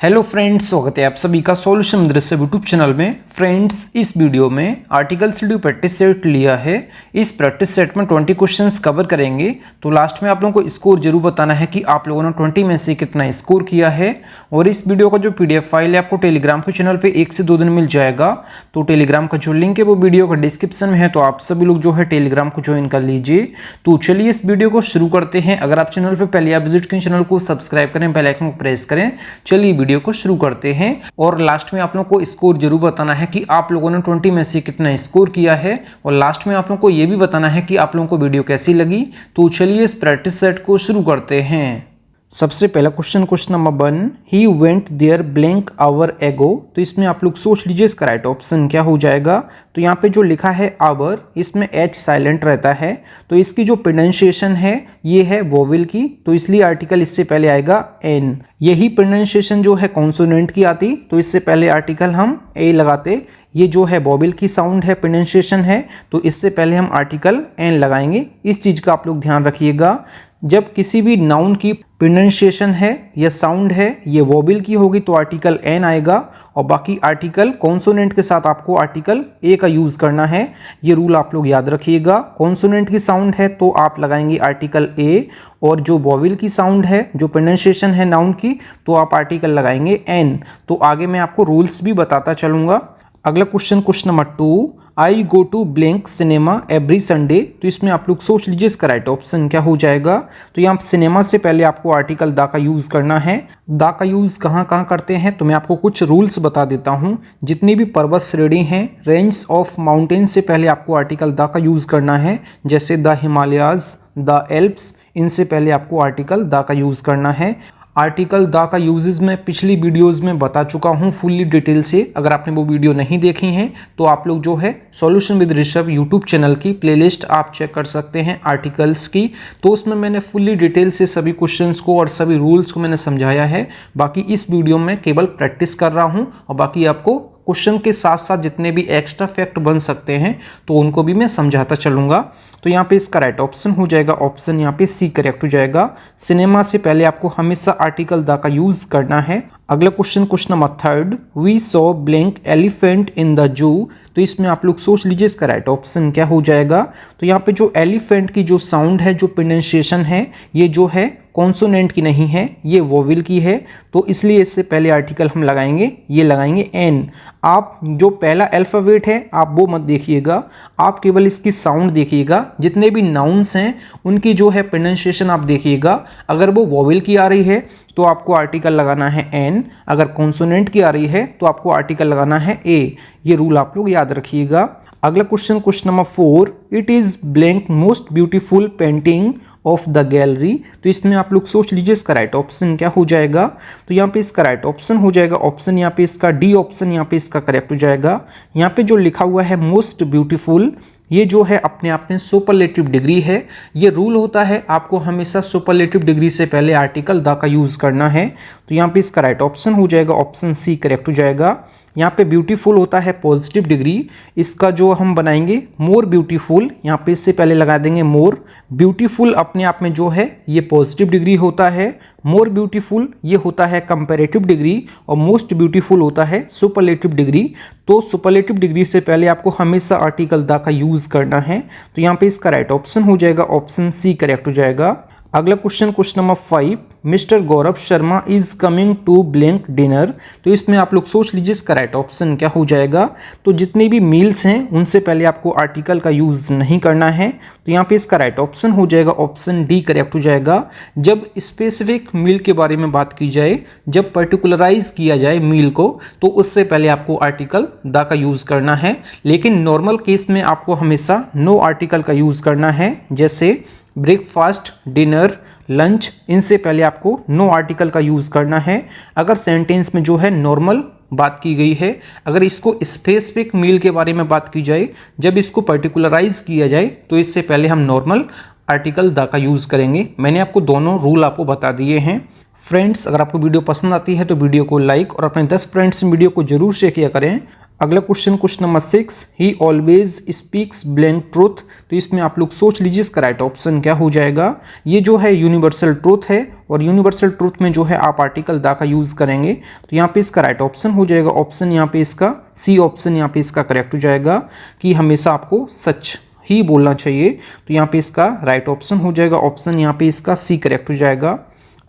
Hello friends, स्वागत है आप सभी का सॉल्यूशन मदरसा यूट्यूब चैनल में। फ्रेंड्स, इस वीडियो में आर्टिकल सीडी प्रैक्टिस सेट लिया है। इस प्रैक्टिस सेट में 20 क्वेश्चंस कवर करेंगे। तो लास्ट में आप लोगों को स्कोर जरूर बताना है कि आप लोगों ने 20 में से कितना स्कोर किया है। और इस वीडियो का जो पीडीएफ फाइल है आपको टेलीग्राम के चैनल पर 1 से 2 दिन मिल जाएगा। तो टेलीग्राम का जो लिंक है वो वीडियो का डिस्क्रिप्शन में है, तो आप सभी लोग जो है टेलीग्राम को ज्वाइन कर लीजिए। तो चलिए इस वीडियो को शुरू करते हैं। अगर आप चैनल पर पहले आप विजिट करें, चैनल को सब्सक्राइब करें, बेल आइकन को प्रेस करें। चलिए वीडियो को शुरू करते हैं। और लास्ट में आप लोगों को स्कोर जरूर बताना है कि आप लोगों ने 20 में से कितना स्कोर किया है। और लास्ट में आप लोगों को यह भी बताना है कि आप लोगों को वीडियो कैसी लगी। तो चलिए इस प्रैक्टिस सेट को शुरू करते हैं। सबसे पहला question number 1, he went there blank hour ago. तो इसमें आप लोग सोच लीजिए इसका राइट ऑप्शन क्या हो जाएगा। तो यहाँ पे जो लिखा है आवर, इसमें एच साइलेंट रहता है, तो इसकी जो प्रोनाउंसिएशन है ये है वोवेल की, तो इसलिए आर्टिकल इससे पहले आएगा एन। यही प्रोनाउंसिएशन जो है कॉन्सोनेंट की आती, तो इससे पहले आर्टिकल हम ए लगाते। ये जो है वोवेल की साउंड है, प्रोनाउंसिएशन है, तो इससे पहले हम आर्टिकल एन लगाएंगे। इस चीज़ का आप लोग ध्यान रखिएगा। जब किसी भी नाउन की प्रोनाउंसिएशन है या साउंड है ये वोवेल की होगी तो आर्टिकल एन आएगा, और बाकी आर्टिकल कॉन्सोनेंट के साथ आपको आर्टिकल ए का यूज़ करना है। ये रूल आप लोग याद रखिएगा। कॉन्सोनेंट की साउंड है तो आप लगाएंगे आर्टिकल ए, और जो वोवेल की साउंड है, जो प्रोनाउंसिएशन है नाउन की, तो आप आर्टिकल लगाएंगे एन। तो आगे मैं आपको रूल्स भी बताता चलूँगा। अगला question number 2, I go to blank cinema every Sunday. तो इसमें आप लोग सोच लीजिए इसका राइट ऑप्शन क्या हो जाएगा। तो यहाँ सिनेमा से पहले आपको आर्टिकल दा का यूज़ करना है। दा का यूज़ कहाँ कहाँ करते हैं तो मैं आपको कुछ रूल्स बता देता हूँ। जितनी भी पर्वत श्रेणी हैं, रेंज ऑफ माउंटेन से पहले आपको आर्टिकल दा का यूज़ करना है। जैसे द हिमालयाज, द एल्प्स, इनसे पहले आपको आर्टिकल दा का यूज़ करना है। आर्टिकल दा का यूजेस मैं पिछली वीडियोस में बता चुका हूँ फुल्ली डिटेल से। अगर आपने वो वीडियो नहीं देखी हैं तो आप लोग जो है solution with Rishabh YouTube channel की प्लेलिस्ट आप चेक कर सकते हैं आर्टिकल्स की। तो उसमें मैंने फुल्ली डिटेल से सभी क्वेश्चंस को और सभी रूल्स को मैंने समझाया है। बाकी इस वीडियो में केवल प्रैक्टिस कर रहा हूँ, और बाकी आपको क्वेश्चन के साथ साथ जितने भी एक्स्ट्रा फैक्ट बन सकते हैं तो उनको भी मैं समझाता चलूँगा। तो यहाँ पे इसका राइट ऑप्शन हो जाएगा, ऑप्शन यहाँ पे सी करेक्ट हो जाएगा। सिनेमा से पहले आपको हमेशा आर्टिकल दा का यूज़ करना है। अगला question number 3, we saw blank elephant in the zoo. तो इसमें आप लोग सोच लीजिए इसका राइट ऑप्शन क्या हो जाएगा। तो यहाँ पे जो एलिफेंट की जो साउंड है, जो प्रोनाउंसिएशन है, ये जो है कॉन्सोनेंट की नहीं है, ये वोवेल की है, तो इसलिए इससे पहले आर्टिकल हम लगाएंगे, ये लगाएंगे एन। आप जो पहला अल्फ़ाबेट है आप वो मत देखिएगा, आप केवल इसकी साउंड देखिएगा। जितने भी नाउन्स हैं उनकी जो है प्रोनाउंसिएशन आप देखिएगा। अगर वो वोवेल की आ रही है तो आपको आर्टिकल लगाना है एन, अगर कॉन्सोनेंट की आ रही है तो आपको आर्टिकल लगाना है ए। ये रूल आप लोग याद रखिएगा। अगला question number 4, it is blank most beautiful painting of the gallery. तो इसमें आप लोग सोच लीजिए इसका राइट ऑप्शन क्या हो जाएगा। तो यहाँ पे इसका राइट ऑप्शन हो जाएगा, ऑप्शन यहाँ पे इसका डी ऑप्शन यहाँ पे इसका करेक्ट हो जाएगा। यहाँ पे जो लिखा हुआ है मोस्ट ब्यूटीफुल, ये जो है अपने आप में सुपरलेटिव डिग्री है। ये रूल होता है आपको हमेशा सुपरलेटिव डिग्री से पहले आर्टिकल दा का यूज़ करना है। तो यहाँ पे इसका राइट ऑप्शन हो जाएगा, ऑप्शन सी करेक्ट हो जाएगा। यहाँ पे ब्यूटीफुल होता है पॉजिटिव डिग्री, इसका जो हम बनाएंगे मोर ब्यूटीफुल, यहाँ पे इससे पहले लगा देंगे मोर। ब्यूटीफुल अपने आप में जो है ये पॉजिटिव डिग्री होता है, मोर ब्यूटीफुल ये होता है कंपैरेटिव डिग्री, और मोस्ट ब्यूटीफुल होता है सुपरलेटिव डिग्री। तो सुपरलेटिव डिग्री से पहले आपको हमेशा आर्टिकल दा का यूज़ करना है। तो यहाँ पे इसका राइट ऑप्शन हो जाएगा, ऑप्शन सी करेक्ट हो जाएगा। अगला question number 5, mister Gaurav Sharma is coming to blank dinner. तो इसमें आप लोग सोच लीजिए इसका राइट ऑप्शन क्या हो जाएगा। तो जितनी भी मील्स हैं उनसे पहले आपको आर्टिकल का यूज़ नहीं करना है। तो यहाँ पे इसका राइट ऑप्शन हो जाएगा, ऑप्शन डी करेक्ट हो जाएगा। जब स्पेसिफिक मील के बारे में बात की जाए, जब पर्टिकुलराइज किया जाए मील को, तो उससे पहले आपको आर्टिकल दा का यूज़ करना है। लेकिन नॉर्मल केस में आपको हमेशा नो आर्टिकल का यूज़ करना है। जैसे ब्रेकफास्ट, डिनर, लंच, इनसे पहले आपको नो आर्टिकल का यूज़ करना है। अगर सेंटेंस में जो है नॉर्मल बात की गई है, अगर इसको स्पेसिफिक मील के बारे में बात की जाए, जब इसको पर्टिकुलराइज किया जाए, तो इससे पहले हम नॉर्मल आर्टिकल दा का यूज़ करेंगे। मैंने आपको दोनों रूल आपको बता दिए हैं। फ्रेंड्स, अगर आपको वीडियो पसंद आती है तो वीडियो को लाइक और अपने 10 फ्रेंड्स वीडियो को जरूर शेयर किया करें। अगला क्वेश्चन नंबर 6, ही ऑलवेज स्पीक्स ब्लैंक ट्रूथ। तो इसमें आप लोग सोच लीजिए इसका राइट ऑप्शन क्या हो जाएगा। ये जो है यूनिवर्सल ट्रूथ है और यूनिवर्सल ट्रूथ में जो है आप आर्टिकल दा का यूज करेंगे। तो यहाँ पे इसका राइट ऑप्शन हो जाएगा ऑप्शन यहाँ पे इसका सी ऑप्शन यहाँ पे इसका करेक्ट हो जाएगा कि हमेशा आपको सच ही बोलना चाहिए। तो यहाँ पे इसका राइट ऑप्शन हो जाएगा ऑप्शन यहाँ पे इसका सी करेक्ट हो जाएगा।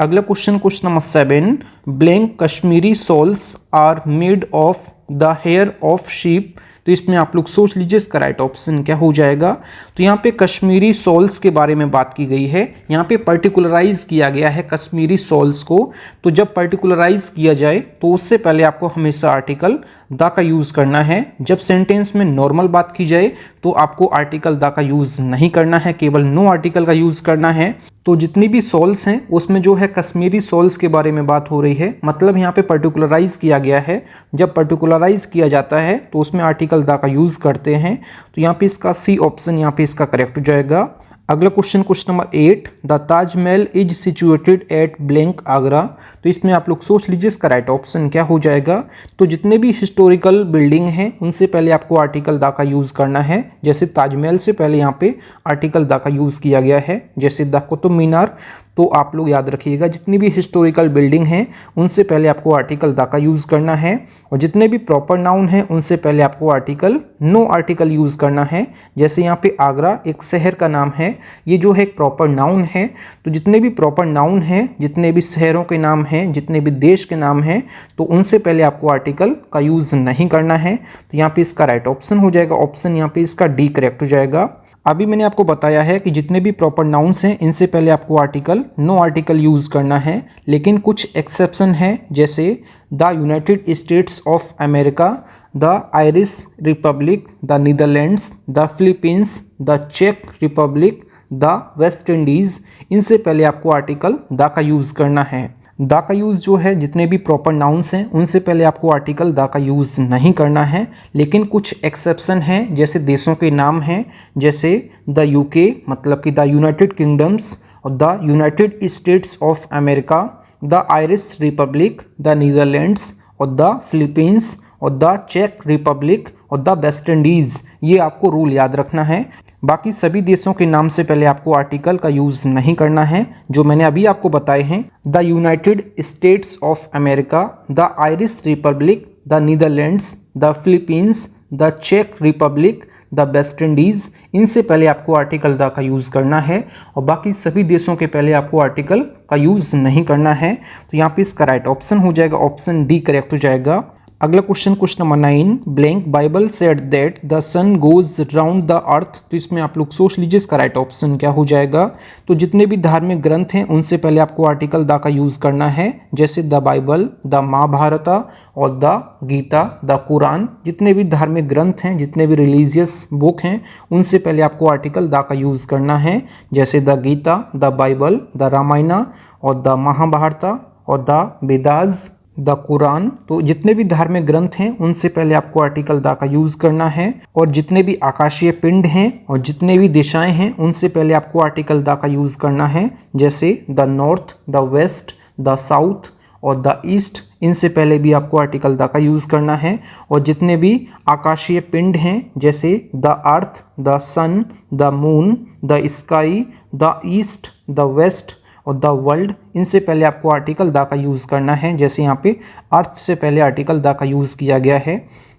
अगला question number 7, blank Kashmiri shawls are made of the hair of sheep. तो इसमें आप लोग सोच लीजिए इसका राइट ऑप्शन क्या हो जाएगा। तो यहाँ पे कश्मीरी शॉल्स के बारे में बात की गई है, यहाँ पे पर्टिकुलराइज किया गया है कश्मीरी शॉल्स को। तो जब पर्टिकुलराइज किया जाए तो उससे पहले आपको हमेशा आर्टिकल द का यूज करना है। जब सेंटेंस में नॉर्मल बात की जाए तो आपको आर्टिकल द का यूज नहीं करना है, केवल नो आर्टिकल का यूज करना है। तो जितनी भी सॉल्स हैं उसमें जो है कश्मीरी सॉल्स के बारे में बात हो रही है, मतलब यहाँ पे पर्टिकुलराइज किया गया है। जब पर्टिकुलराइज किया जाता है तो उसमें आर्टिकल दा का यूज करते हैं। तो यहाँ पे इसका सी ऑप्शन यहाँ पे इसका करेक्ट हो जाएगा। अगला question number 8, the Taj Mahal is situated at blank Agra. तो इसमें आप लोग सोच लीजिए इसका राइट ऑप्शन क्या हो जाएगा। तो जितने भी हिस्टोरिकल बिल्डिंग हैं उनसे पहले आपको आर्टिकल दा का यूज़ करना है। जैसे ताजमहल से पहले यहाँ पे आर्टिकल दा का यूज़ किया गया है, जैसे द कुतुब मीनार। तो आप लोग याद रखिएगा जितनी भी हिस्टोरिकल बिल्डिंग हैं उनसे पहले आपको आर्टिकल दा का यूज़ करना है। और जितने भी प्रॉपर नाउन हैं उनसे पहले आपको आर्टिकल नो आर्टिकल यूज़ करना है। जैसे यहाँ पे आगरा एक शहर का नाम है, ये जो है एक प्रॉपर नाउन है। तो जितने भी प्रॉपर नाउन हैं, जितने भी शहरों के नाम हैं, जितने भी देश के नाम हैं, तो उनसे पहले आपको आर्टिकल का यूज़ नहीं करना है। तो यहाँ पे इसका राइट ऑप्शन हो जाएगा ऑप्शन यहाँ पे इसका डी करेक्ट हो जाएगा। अभी मैंने आपको बताया है कि जितने भी प्रॉपर नाउन्स हैं इनसे पहले आपको आर्टिकल नो आर्टिकल यूज़ करना है, लेकिन कुछ एक्सेप्शन है। जैसे the United States of America, the Irish Republic, the Netherlands, the Philippines, the चेक रिपब्लिक, द वेस्ट इंडीज़। इनसे पहले आपको आर्टिकल द का यूज़ करना है। द का यूज़ जो है जितने भी प्रॉपर नाउन्स हैं उनसे पहले आपको आर्टिकल द का यूज़ नहीं करना है, लेकिन कुछ एक्सेप्शन हैं। जैसे देशों के नाम हैं, जैसे द यूके मतलब कि द यूनाइटेड किंगडम्स, और the United States of America, the Irish Republic, the Netherlands, और द फिलीपींस, और द चेक रिपब्लिक, और द वेस्ट इंडीज़। ये आपको रूल याद रखना है। बाकी सभी देशों के नाम से पहले आपको आर्टिकल का यूज़ नहीं करना है, जो मैंने अभी आपको बताए हैं। The United States of America, the Irish Republic, the Netherlands, the Philippines, the चेक रिपब्लिक, द वेस्ट इंडीज़। इनसे पहले आपको आर्टिकल द का यूज़ करना है और बाकी सभी देशों के पहले आपको आर्टिकल का यूज़ नहीं करना है। तो यहाँ पे इसका राइट ऑप्शन हो जाएगा ऑप्शन डी करेक्ट हो जाएगा। अगला question number 9, blank Bible said that the sun goes round the earth. तो इसमें आप लोग सोच लीजिए इसका राइट ऑप्शन क्या हो जाएगा। तो जितने भी धार्मिक ग्रंथ हैं उनसे पहले आपको आर्टिकल द का यूज़ करना है, जैसे द बाइबल, द महाभारत और द गीता, द कुरान। जितने भी धार्मिक ग्रंथ हैं, जितने भी रिलीजियस बुक हैं, उनसे पहले आपको आर्टिकल द का यूज़ करना है, जैसे the Gita, the Bible, the Ramayana और द महाभारत और द वेदास, द कुरान। तो जितने भी धार्मिक ग्रंथ हैं उनसे पहले आपको आर्टिकल द का यूज़ करना है। और जितने भी आकाशीय पिंड हैं और जितने भी दिशाएं हैं उनसे पहले आपको आर्टिकल द का यूज़ करना है, जैसे the north, the west, the south और द ईस्ट। इनसे पहले भी आपको आर्टिकल द का यूज़ करना है। और जितने भी आकाशीय पिंड हैं, जैसे the earth, the sun, the moon, the sky, the east, the west और द वर्ल्ड। इनसे पहले आपको आर्टिकल द का यूज़ करना है, जैसे यहाँ पे अर्थ से पहले आर्टिकल द का यूज़ किया गया है।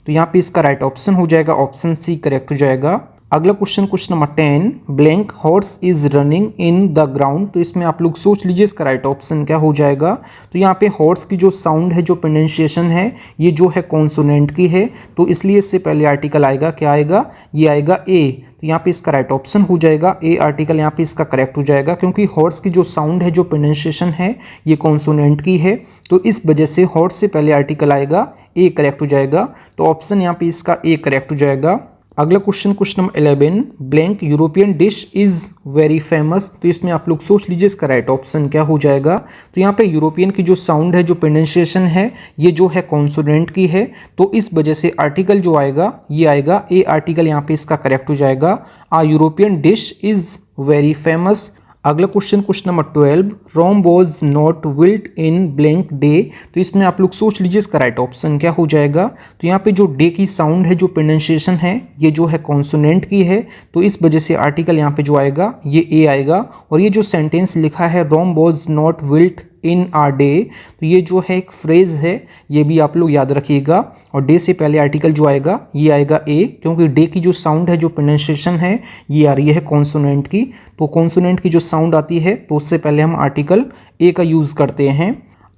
तो यहाँ पे इसका राइट ऑप्शन हो जाएगा ऑप्शन सी करेक्ट हो जाएगा। अगला question number 10, blank horse is running in the ground. तो इसमें आप लोग सोच लीजिए इसका राइट ऑप्शन क्या हो जाएगा। तो यहाँ पे हॉर्स की जो साउंड है, जो प्रोनाउंसिएशन है, ये जो है कॉन्सोनेंट की है, तो इसलिए इससे पहले आर्टिकल आएगा, क्या आएगा, ये आएगा ए। तो यहाँ पे इसका राइट ऑप्शन हो जाएगा ए आर्टिकल, यहाँ पे इसका करेक्ट हो जाएगा, क्योंकि हॉर्स की जो साउंड है, जो प्रोनाउंसिएशन है, ये कॉन्सोनेंट की है। तो इस वजह से हॉर्स से पहले आर्टिकल आएगा, ए करेक्ट हो जाएगा। तो ऑप्शन यहाँ पे इसका ए करेक्ट हो जाएगा। अगला question number 11, blank European dish is very famous. तो इसमें आप लोग सोच लीजिए इसका राइट ऑप्शन क्या हो जाएगा। तो यहाँ पे यूरोपियन की जो साउंड है, जो प्रोनाउंसिएशन है, ये जो है कॉन्सोनेंट की है, तो इस वजह से आर्टिकल जो आएगा ये आएगा ए आर्टिकल, यहाँ पे इसका करेक्ट हो जाएगा। A European dish is very famous. अगला question number 12, Rome was not built in blank day. तो इसमें आप लोग सोच लीजिए इसका राइट ऑप्शन क्या हो जाएगा। तो यहाँ पे जो डे की साउंड है, जो प्रोनाउंसिएशन है, ये जो है कॉन्सोनेंट की है, तो इस वजह से आर्टिकल यहाँ पे जो आएगा ये ए आएगा। और ये जो सेंटेंस लिखा है Rome was not built in a day, तो ये जो है एक फ्रेज है, ये भी आप लोग याद रखिएगा। और डे से पहले आर्टिकल जो आएगा ये आएगा ए, क्योंकि डे की जो साउंड है, जो प्रोनाउंसिएशन है, ये आ रही है कॉन्सोनेंट की। तो कॉन्सोनेंट की जो साउंड आती है तो उससे पहले हम आर्टिकल ए का यूज़ करते हैं।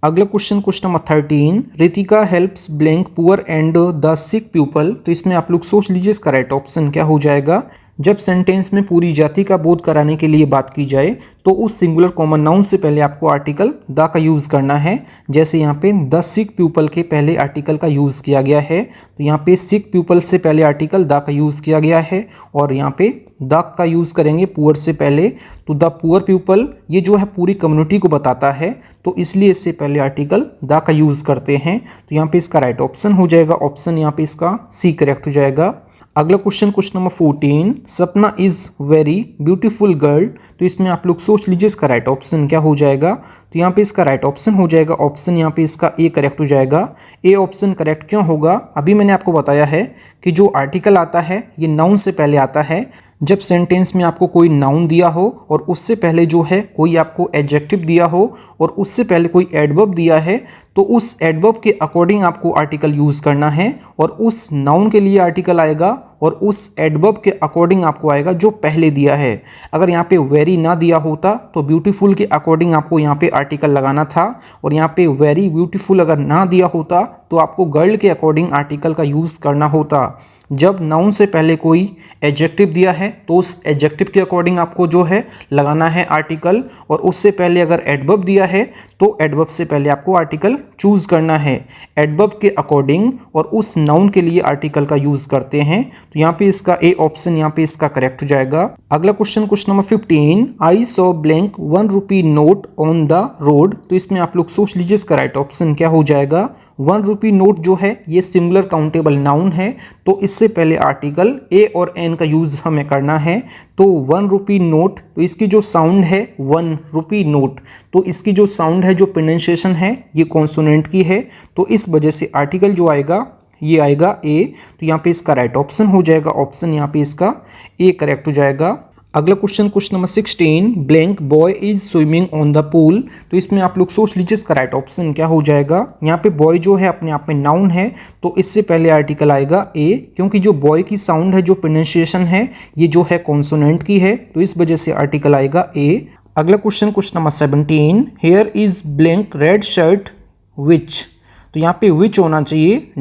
अगला question number 13, Ritika helps blank poor and the sick people. तो इसमें आप लोग सोच लीजिए इसका राइट ऑप्शन क्या हो जाएगा। जब सेंटेंस में पूरी जाति का बोध कराने के लिए बात की जाए तो उस सिंगुलर कॉमन नाउन से पहले आपको आर्टिकल द का यूज़ करना है। जैसे यहाँ पे द सिक पीपल के पहले आर्टिकल का यूज़ किया गया है, तो यहाँ पे सिक पीपल से पहले आर्टिकल द का यूज़ किया गया है। और यहाँ पे द का यूज़ करेंगे पुअर से पहले, तो द पुअर पीपल ये जो है पूरी कम्युनिटी को बताता है, तो इसलिए इससे पहले आर्टिकल द का यूज़ करते हैं। तो यहाँ पे इसका राइट ऑप्शन हो जाएगा, ऑप्शन यहाँ पे इसका सी करेक्ट हो जाएगा। अगला क्वेश्चन नंबर 14, सपना इज़ वेरी ब्यूटीफुल गर्ल। तो इसमें आप लोग सोच लीजिए इसका राइट ऑप्शन क्या हो जाएगा। तो यहाँ पे इसका राइट ऑप्शन हो जाएगा, ऑप्शन यहाँ पे इसका ए करेक्ट हो जाएगा। ए ऑप्शन करेक्ट क्यों होगा, अभी मैंने आपको बताया है कि जो आर्टिकल आता है ये नाउन से पहले आता है। जब सेंटेंस में आपको कोई नाउन दिया हो और उससे पहले जो है कोई आपको एडजेक्टिव दिया हो और उससे पहले कोई एडवर्ब दिया है, तो उस एडवर्ब के अकॉर्डिंग आपको आर्टिकल यूज़ करना है। और उस नाउन के लिए आर्टिकल आएगा और उस एडवर्ब के अकॉर्डिंग आपको आएगा जो पहले दिया है। अगर यहाँ पे वेरी ना दिया होता तो ब्यूटीफुल के अकॉर्डिंग आपको यहाँ पे आर्टिकल लगाना था। और यहाँ पे वेरी ब्यूटीफुल अगर ना दिया होता तो आपको गर्ल के अकॉर्डिंग आर्टिकल का यूज़ करना होता। जब नाउन से पहले कोई एडजेक्टिव दिया है तो उस एडजेक्टिव के अकॉर्डिंग आपको जो है लगाना है आर्टिकल। और उससे पहले अगर एडवर्ब दिया है तो एडवर्ब से पहले आपको आर्टिकल चूज़ करना है। एडवर्ब के अकॉर्डिंग और उस नाउन के लिए आर्टिकल का यूज़ करते हैं। तो यहाँ पे इसका ए ऑप्शन यहाँ पे इसका करेक्ट हो जाएगा। अगला question number 15, I saw blank 1 rupee note on the road. तो इसमें आप लोग सोच लीजिए इसका राइट ऑप्शन क्या हो जाएगा। 1 रुपी नोट जो है ये सिंगुलर काउंटेबल नाउन है, तो इससे पहले आर्टिकल ए और एन का यूज़ हमें करना है। तो 1 रुपी नोट, तो इसकी जो साउंड है 1 रुपी नोट, तो इसकी जो साउंड है, जो प्रोनाउंसिएशन है, ये कॉन्सोनेंट की है। तो इस वजह से आर्टिकल जो आएगा ये आएगा ए। तो यहाँ पे इसका राइट ऑप्शन हो जाएगा, ऑप्शन यहाँ पे इसका ए करेक्ट हो जाएगा। अगला question number 16, blank boy is swimming on the pool. तो इसमें आप लोग सोच लीजिए इसका राइट ऑप्शन क्या हो जाएगा। यहाँ पे बॉय जो है अपने आप में नाउन है, तो इससे पहले आर्टिकल आएगा ए, क्योंकि जो बॉय की साउंड है, जो प्रोनाउंसिएशन है, ये जो है कॉन्सोनेंट की है, तो इस वजह से आर्टिकल आएगा ए। अगला question number 17, here is blank red shirt which. तो यहाँ पे विच होना चाहिए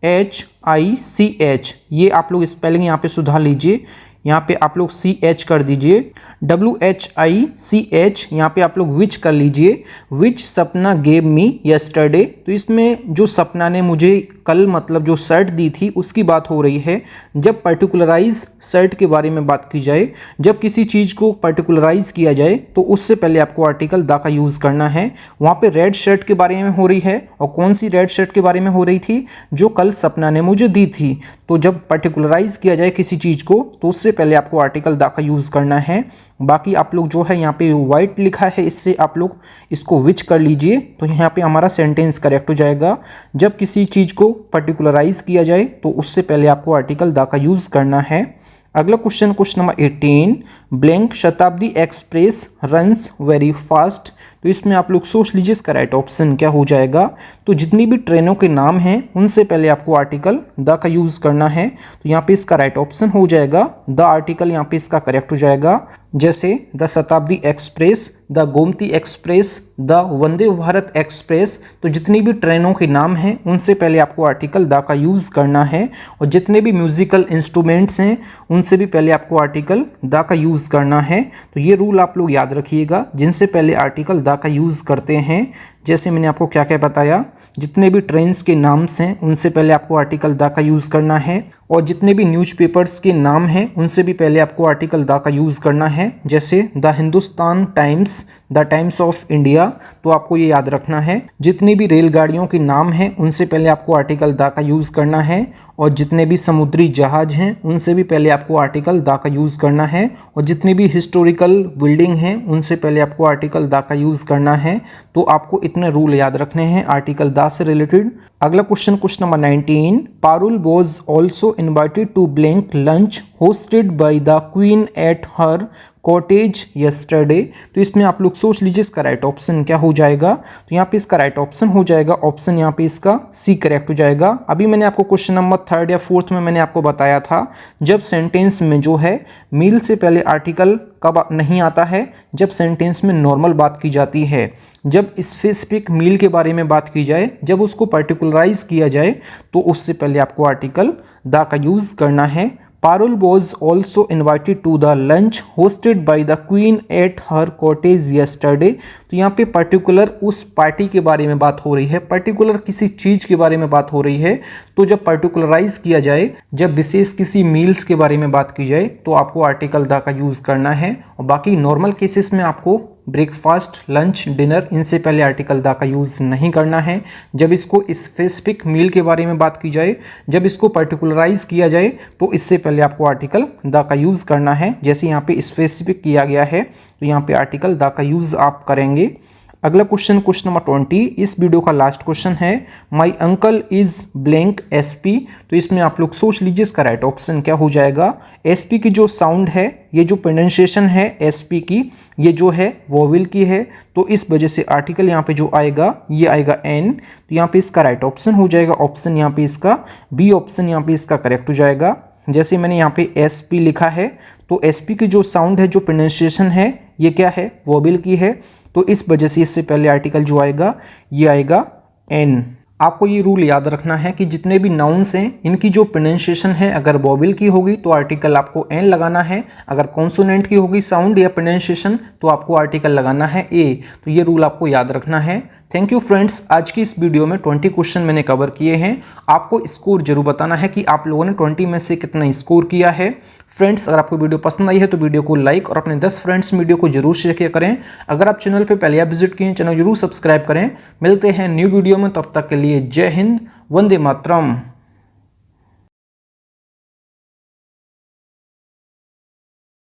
WHICH। ये आप लोग स्पेलिंग यहाँ पे सुधार लीजिए, यहाँ पे आप लोग CH कर दीजिए, WHICH। यहाँ पे आप लोग विच कर लीजिए। विच सपना गेव मी यस्टरडे। तो इसमें जो सपना ने मुझे कल मतलब जो शर्ट दी थी उसकी बात हो रही है। जब पर्टिकुलराइज शर्ट के बारे में बात की जाए, जब किसी चीज़ को पर्टिकुलराइज किया जाए तो उससे पहले आपको आर्टिकल द का यूज़ करना है। वहाँ पे रेड शर्ट के बारे में हो रही है, और कौन सी रेड शर्ट के बारे में हो रही थी, जो कल सपना ने मुझे दी थी। तो जब पर्टिकुलराइज किया जाए किसी चीज़ को तो उससे पहले आपको आर्टिकल द का यूज़ करना है। बाकी आप लोग जो है यहाँ पे वाइट लिखा है, इससे आप लोग इसको विच कर लीजिए, तो यहाँ पे हमारा सेंटेंस करेक्ट हो जाएगा। जब किसी चीज़ को पर्टिकुलराइज किया जाए तो उससे पहले आपको आर्टिकल द का यूज़ करना है। अगला क्वेश्चन नंबर 18, ब्लैंक शताब्दी एक्सप्रेस रन्स वेरी फास्ट। तो इसमें आप लोग सोच लीजिए इसका राइट ऑप्शन क्या हो जाएगा। तो जितनी भी ट्रेनों के नाम हैं उनसे पहले आपको आर्टिकल द का यूज़ करना है। तो यहाँ पे इसका राइट ऑप्शन हो जाएगा द, आर्टिकल यहाँ पे इसका करेक्ट हो जाएगा। जैसे द शताब्दी express, the Gomti express, the Vande Bharat express. तो जितनी भी ट्रेनों के नाम हैं उनसे पहले आपको आर्टिकल द का यूज़ करना है। और जितने भी म्यूजिकल इंस्ट्रूमेंट्स हैं उनसे भी पहले आपको आर्टिकल द का यूज़ करना है। तो ये रूल आप लोग याद रखिएगा, जिनसे पहले आर्टिकल द का यूज़ करते हैं। जैसे मैंने आपको क्या क्या बताया, जितने भी ट्रेन्स के नाम्स हैं उनसे पहले आपको आर्टिकल द का यूज़ करना है। और जितने भी न्यूज़पेपर्स के नाम हैं उनसे भी पहले आपको आर्टिकल द का यूज़ करना है। जैसे the Hindustan times, the times of India, तो आपको ये याद रखना है। जितनी भी रेलगाड़ियों के नाम हैं उनसे पहले आपको आर्टिकल द का यूज़ करना है। और जितने भी समुद्री जहाज हैं उनसे भी पहले आपको आर्टिकल द का यूज़ करना है। और जितनी भी हिस्टोरिकल बिल्डिंग हैं उनसे पहले आपको आर्टिकल द का यूज़ करना है। तो आपको इतने रूल याद रखने हैं आर्टिकल द से रिलेटेड। अगला question number 19, Parul was also invited to blank lunch hosted by the queen at her cottage yesterday. तो इसमें आप लोग सोच लीजिए इसका राइट ऑप्शन क्या हो जाएगा। तो यहाँ पे इसका राइट ऑप्शन हो जाएगा ऑप्शन यहाँ पे इसका सी करेक्ट हो जाएगा। अभी मैंने आपको क्वेश्चन नंबर 3 या 4 में मैंने आपको बताया था, जब सेंटेंस में जो है मील से पहले आर्टिकल कब नहीं आता है, जब सेंटेंस में नॉर्मल बात की जाती है, जब स्पेसिफिक मील के बारे में बात की जाए, जब उसको पर्टिकुलराइज किया जाए, तो उससे पहले आपको आर्टिकल द का यूज़ करना है। Parul was also invited to the lunch hosted by the queen at her cottage yesterday। तो यहाँ पे पर्टिकुलर उस पार्टी के बारे में बात हो रही है, पर्टिकुलर किसी चीज़ के बारे में बात हो रही है। तो जब पर्टिकुलराइज किया जाए, जब विशेष किसी मील्स के बारे में बात की जाए, तो आपको आर्टिकल द का यूज़ करना है। और बाकी नॉर्मल केसेस में आपको ब्रेकफास्ट, लंच, डिनर, इनसे पहले आर्टिकल द का यूज़ नहीं करना है। जब इसको स्पेसिफिक मील के बारे में बात की जाए, जब इसको पर्टिकुलराइज किया जाए, तो इससे पहले आपको आर्टिकल द का यूज़ करना है। जैसे यहाँ पे स्पेसिफिक किया गया है तो यहाँ पे आर्टिकल द का यूज़ आप करेंगे। अगला क्वेश्चन नंबर 20, इस वीडियो का लास्ट क्वेश्चन है, my uncle is blank SP. तो इसमें आप लोग सोच लीजिए इसका राइट ऑप्शन क्या हो जाएगा। एसपी की जो साउंड है, ये जो प्रोनाउंसिएशन है एसपी की, ये जो है वोवेल की है। तो इस वजह से आर्टिकल यहाँ पे जो आएगा ये आएगा एन। तो यहाँ पे इसका राइट ऑप्शन हो जाएगा ऑप्शन यहाँ पे इसका बी ऑप्शन यहाँ पे इसका करेक्ट हो जाएगा। जैसे मैंने यहाँ पे एसपी लिखा है, तो एसपी की जो साउंड है, जो प्रोनाउंसिएशन है, ये क्या है, वोवेल की है। तो इस वजह से इससे पहले आर्टिकल जो आएगा ये आएगा एन। आपको ये रूल याद रखना है कि जितने भी नाउन्स हैं इनकी जो प्रोनाउंसिएशन है, अगर वोवेल की होगी तो आर्टिकल आपको एन लगाना है, अगर कॉन्सोनेंट की होगी साउंड या प्रोनाउंसिएशन तो आपको आर्टिकल लगाना है ए। तो ये रूल आपको याद रखना है। थैंक यू फ्रेंड्स, आज की इस वीडियो में 20 क्वेश्चन मैंने कवर किए हैं। आपको स्कोर जरूर बताना है कि आप लोगों ने 20 में से कितना स्कोर किया है। फ्रेंड्स, अगर आपको वीडियो पसंद आई है तो वीडियो को लाइक और अपने 10 फ्रेंड्स वीडियो को जरूर शेयर किया करें। अगर आप चैनल पे पहले आप विजिट किए, चैनल जरूर सब्सक्राइब करें। मिलते हैं न्यू वीडियो में, तब तक के लिए जय हिंद, वंदे मातरम।